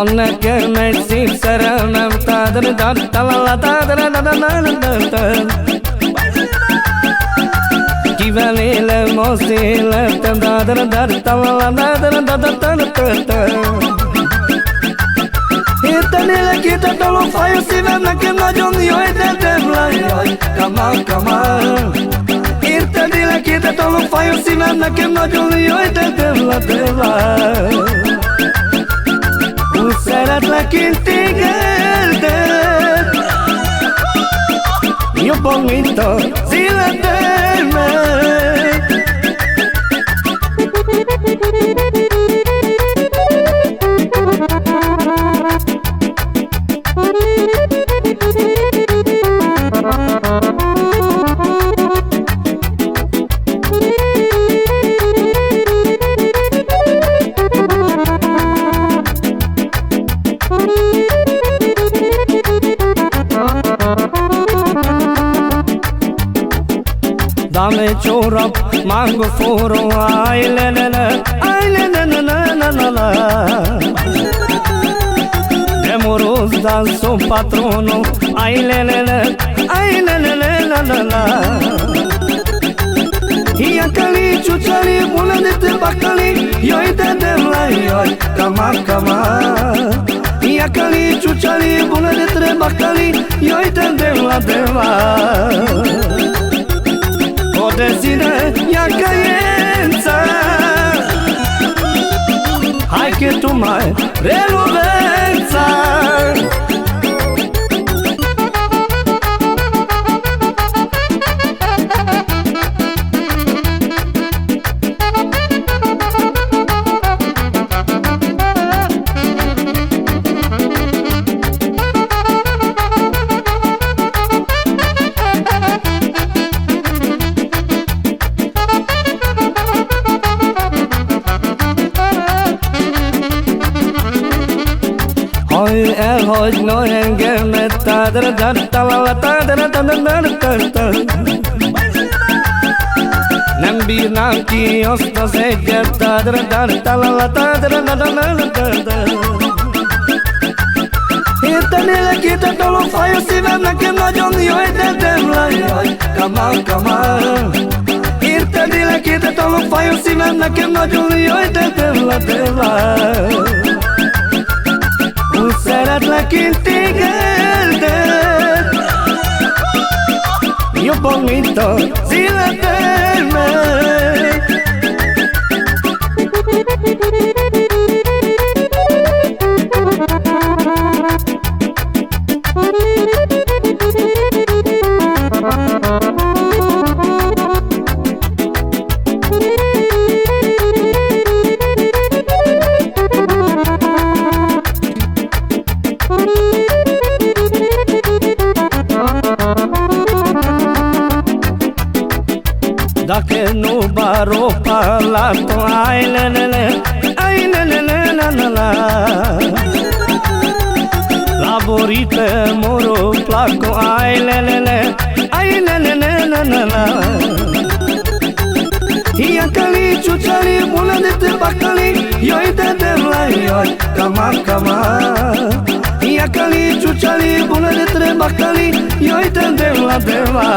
Van nekem egy szép szerelmem, kivel élem az életem, értenélek, értetolok, fáj a szívem, nekem nagyon jaj, de jaj, kamán. Értenélek, értetolok, fáj a szívem, nekem nagyon jaj, de úgy szeretlek én téged, jobban, mint az életemet. Dame ciorap, mango foro, ai le le le, ai le le le le le le. Demoros danzo patrono, ai le le le, ai le le le le le. Ia cali, ciuciali, bună de te bacali, ioi de la ioi, cama. Ia cali, ciuciali, bună de te bacali, ioi de la. O desire ia căiență, hai că tu mai reluvența. Hogy elhagyna engemet, nem bírnám ki azt az egyet. Értenélek, értetolok, fáj a szívem, nekem nagyon jaj, de jaj, kamán. Értenélek, értetolok, fáj a szívem, nekem nagyon jaj, de úgy szeretlek én téged, jobban, mint az életemet. Dacă nu baro parlato, ai le le le, ai le le le la la la. Laborite moro placo, ai le le le, ai le le le la la la. Ia cali, ciuciali, bună de te bacali, ioi de la ioi, cama. Ia cali, ciuciali, bună de te bacali, ioi de la.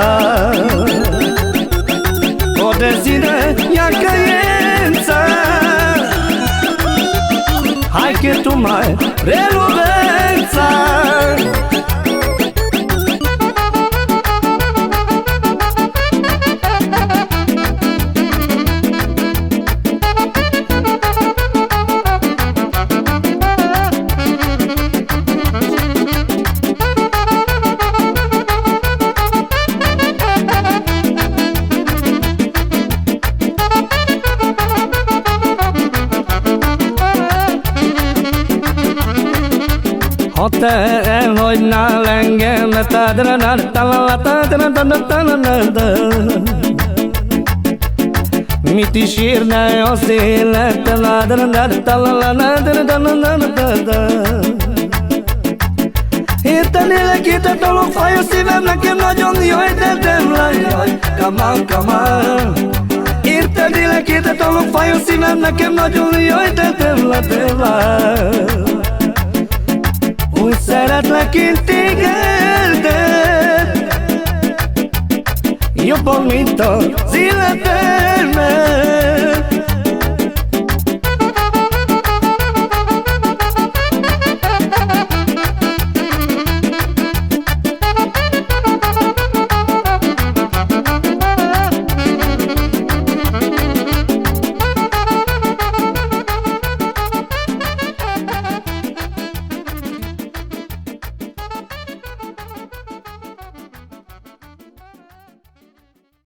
O desire ia căiență, hai că tu mai reluvența. Ha te elhagynál engemet, mit is érne az életem? Értenélek, értetolok, fáj a szívem, nekem nagyon jaj, de jaj, kamán. Értenélek, értetolok, fáj a szívem, nekem nagyon jaj, de Szeretlek én téged, jobban, mint az életemben.